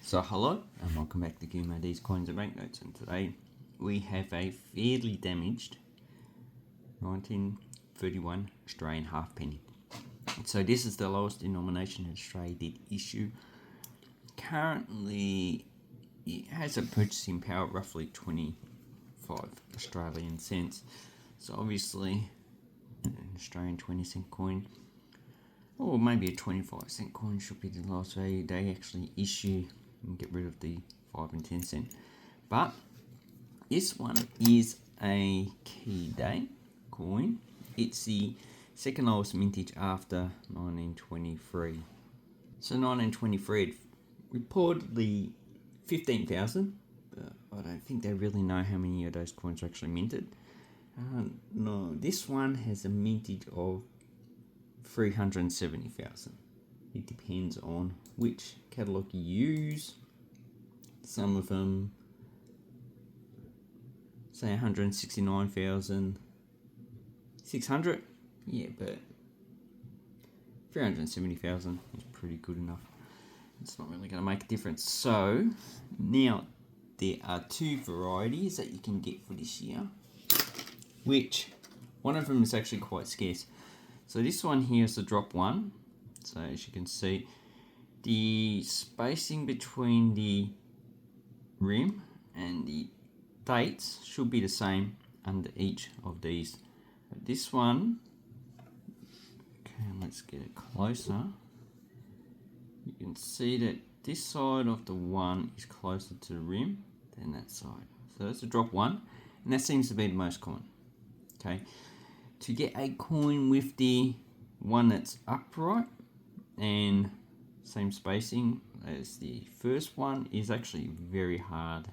So hello and welcome back to Gumadee's Coins and Banknotes, and today we have a fairly damaged 1931 Australian halfpenny. So this is the lowest denomination Australia did issue. Currently it has a purchasing power of roughly 25 Australian cents. So obviously an Australian 20-cent coin, or maybe a 25-cent coin, should be the lowest value they actually issue and get rid of the 5 and 10 cent. But this one is a key day coin. It's the second lowest mintage after 1923. So 1923 reportedly 15,000, but I don't think they really know how many of those coins are actually minted. No, this one has a mintage of 370,000. It depends on which catalogue you use. Some of them say 169,600. Yeah, but 370,000 is pretty good enough. It's not really going to make a difference. So now there are two varieties that you can get for this year, which one of them is actually quite scarce. So this one here is the drop one. So as you can see, the spacing between the rim and the dates should be the same under each of these. But this one, okay, let's get it closer. You can see that this side of the one is closer to the rim than that side. So that's a drop one, and that seems to be the most common. Okay, to get a coin with the one that's upright and same spacing as the first one is actually very hard,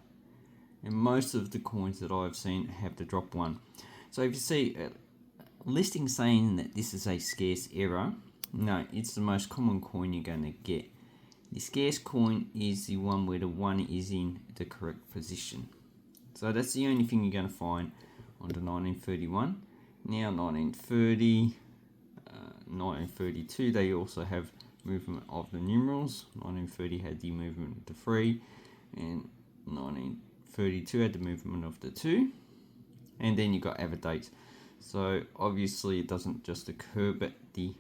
and most of the coins that I've seen have the drop one. So if you see a listing saying that this is a scarce error, no, it's the most common coin you're going to get. The scarce coin is the one where the one is in the correct position. So that's the only thing you're going to find on the 1931. Now 1930, 1932, they also have movement of the numerals. 1930 had the movement of the 3, and 1932 had the movement of the 2, and then you got other dates. So obviously it doesn't just occur, but the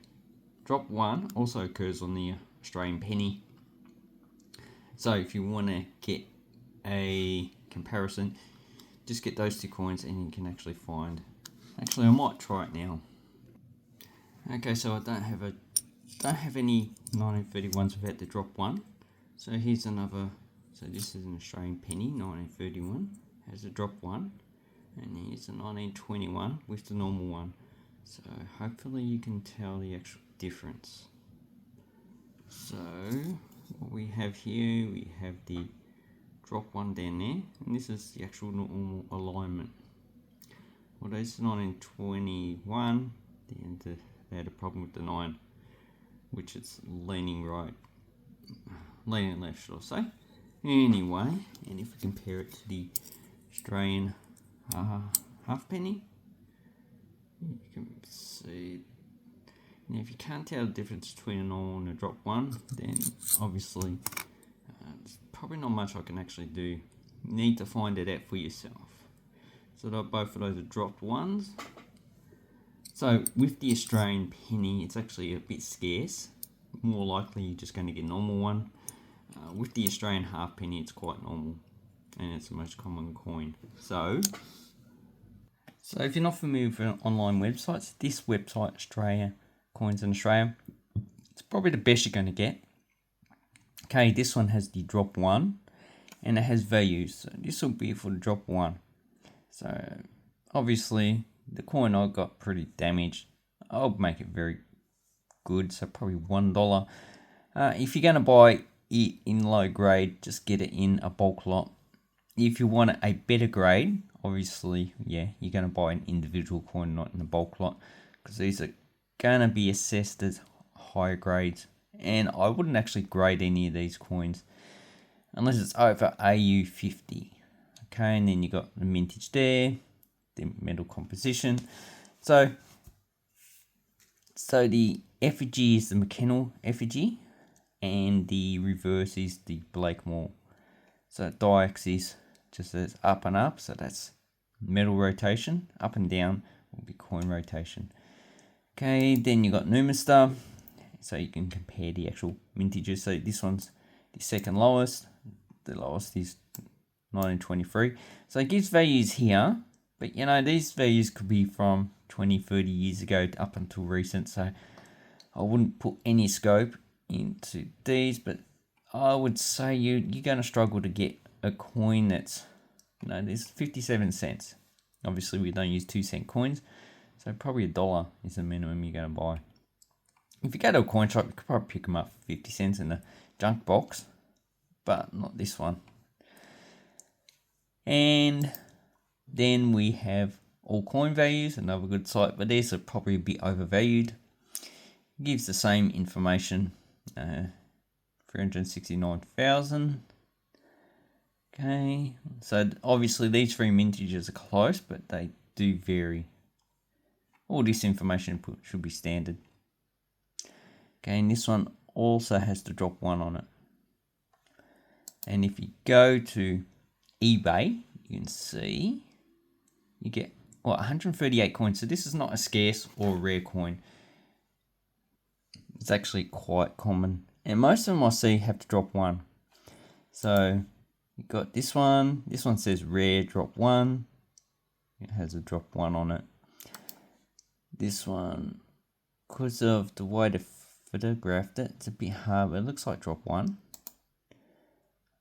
drop 1 also occurs on the Australian penny. So if you want to get a comparison, just get those two coins and you can actually find. Actually, I might try it now. Okay, so I don't have any 1931s without the drop 1. So here's another. So this is an Australian penny, 1931, has a drop 1, and here's a 1921 with the normal one. So hopefully you can tell the actual difference. So what we have here, we have the drop 1 down there, and this is the actual normal alignment. Well, there's 1921, they had a problem with the 9, which is leaning right, leaning left, should I say. Anyway, and if we compare it to the Australian halfpenny, you can see. Now, if you can't tell the difference between a normal and a drop 1, then obviously there's probably not much I can actually do. You need to find it out for yourself. So both of those are dropped 1s. So with the Australian penny, it's actually a bit scarce. More likely you're just going to get a normal one. With the Australian halfpenny, it's quite normal, and it's the most common coin. So if you're not familiar with online websites, this website, Australia Coins in Australia, it's probably the best you're going to get. Okay, this one has the drop 1, and it has values. So this will be for the drop 1. So obviously the coin I got pretty damaged. I'll make it very good, so probably $1. If you're going to buy it in low grade, just get it in a bulk lot. If you want a better grade, obviously, yeah, you're going to buy an individual coin, not in a bulk lot, because these are going to be assessed as higher grades. And I wouldn't actually grade any of these coins unless it's over AU50. Okay, and then you got the mintage there, the metal composition. So the effigy is the McKennell effigy, and the reverse is the Blakemore. So diaxis just says up and up, so that's metal rotation. Up and down will be coin rotation. Okay, then you got Numistar, so you can compare the actual mintages. So this one's the second lowest, the lowest is 1923. So it gives values here, but you know, these values could be from 20, 30 years ago up until recent, so I wouldn't put any scope into these, but I would say you're going to struggle to get a coin that's, you know, there's 57 cents. Obviously, we don't use 2-cent coins, so probably $1 is the minimum you're going to buy. If you go to a coin shop, you could probably pick them up for 50 cents in a junk box, but not this one. And then we have all coin values, another good site, but these are probably a bit overvalued. It gives the same information, 369,000. Okay, so obviously these three mintages are close, but they do vary. All this information input should be standard. Okay, and this one also has to drop 1 on it. And if you go to eBay, you can see you get 138 coins. So this is not a scarce or a rare coin. It's actually quite common, and most of them I see have to drop 1. So you got this one. This one says rare, drop 1. It has a drop 1 on it. This one, because of the way they photographed it, it's a bit hard, but it looks like drop 1.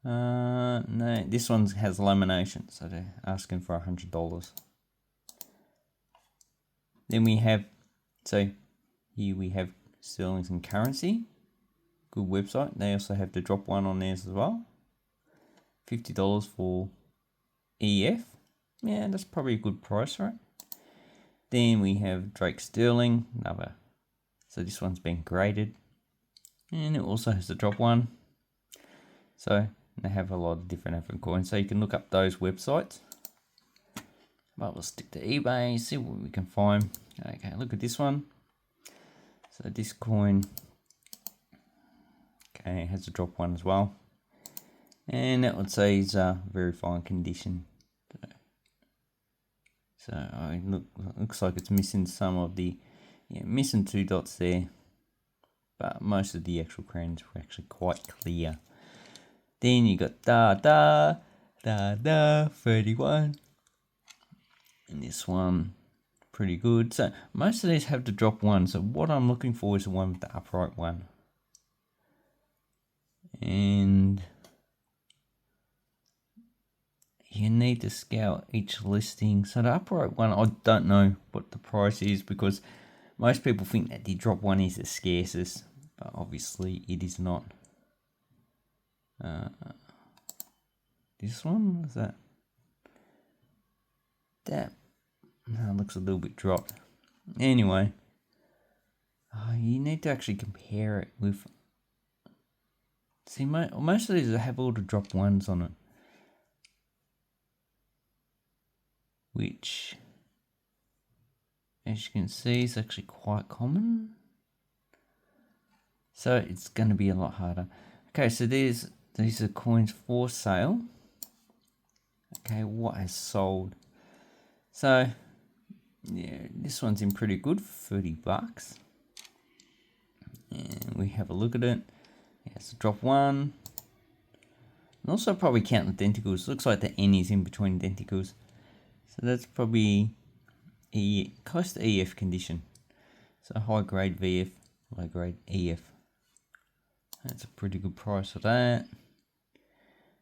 No, this one has lamination, so they're asking for $100. Then we have, so here we have Sterling's and Currency. Good website. They also have the drop 1 on theirs as well. $50 for EF. Yeah, that's probably a good price, right? Then we have Drake Sterling, another. So this one's been graded. And it also has the drop 1. So they have a lot of different African coins. So you can look up those websites. But we'll stick to eBay, see what we can find. Okay, look at this one. So this coin, okay, has a drop 1 as well. And that would say it's very fine condition. So looks like it's missing some of the, missing 2 dots there. But most of the actual crayons were actually quite clear. Then you got Da 31. And this one, pretty good. So most of these have to drop 1. So what I'm looking for is the one with the upright 1. And you need to scout each listing. So the upright 1, I don't know what the price is, because most people think that the drop 1 is the scarcest, but obviously it is not. This one, is that? That looks a little bit dropped. Anyway, you need to actually compare it with. See, most of these have all the drop 1s on it, which, as you can see, is actually quite common. So it's going to be a lot harder. Okay, so these are coins for sale. Okay, what has sold? So yeah, this one's in pretty good, $30. And we have a look at it. It's a drop 1. And also probably count the denticles. Looks like the N is in between denticles. So that's probably close to EF condition. So high grade VF, low grade EF. That's a pretty good price for that.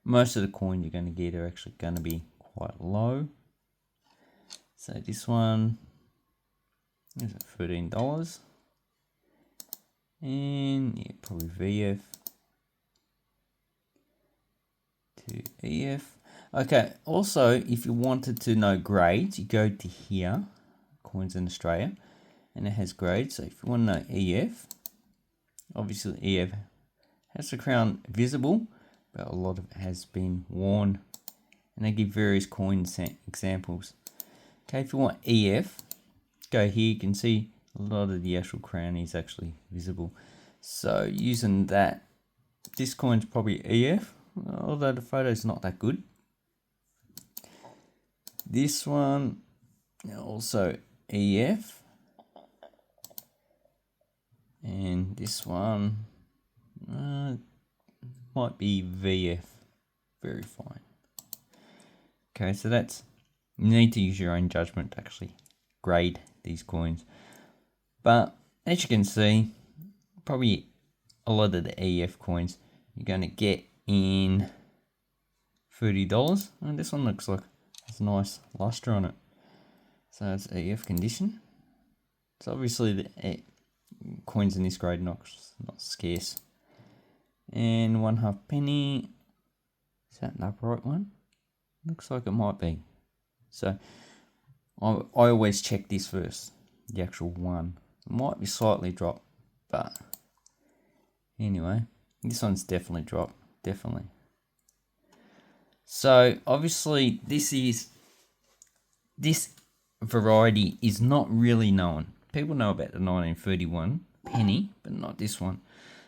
Most of the coins you're going to get are actually going to be quite low. So this one is at $13. And yeah, probably VF to EF. Okay, also if you wanted to know grades, you go to here, Coins in Australia, and it has grades. So if you want to know EF, obviously EF has the crown visible, but a lot of it has been worn, and they give various coin examples. Okay, if you want EF, go here, you can see a lot of the actual crown is actually visible. So using that this coin's probably EF, although the photo's not that good. This one, also EF. And this one might be VF. Very fine. Okay, so that's, you need to use your own judgment to actually grade these coins. But as you can see, probably a lot of the EF coins you're going to get in $30. And this one looks like it's a nice luster on it. So it's EF condition. So obviously the coins in this grade not scarce. And 1 halfpenny. Is that an upright one? Looks like it might be. So I always check this first, the actual one. It might be slightly dropped, but anyway, this one's definitely dropped, definitely. So obviously this variety is not really known. People know about the 1931 penny, but not this one.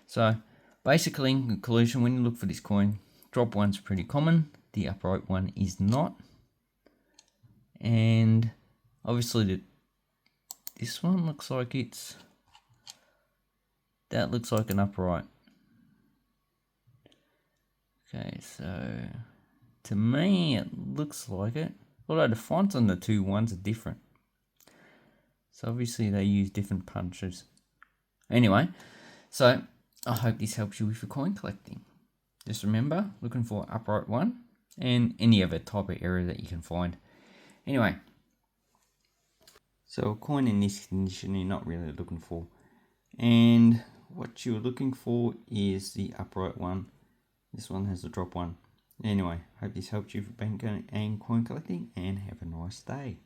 So basically, in conclusion, when you look for this coin, drop one's pretty common. The upright one is not. And obviously this one looks like that looks like an upright. Okay, so to me it looks like it. Although the fonts on the two ones are different. So obviously they use different punches. Anyway, so I hope this helps you with your coin collecting. Just remember, looking for upright one and any other type of error that you can find. Anyway, so a coin in this condition you're not really looking for. And what you're looking for is the upright one. This one has a drop one. Anyway, hope this helped you for bank and coin collecting, and have a nice day.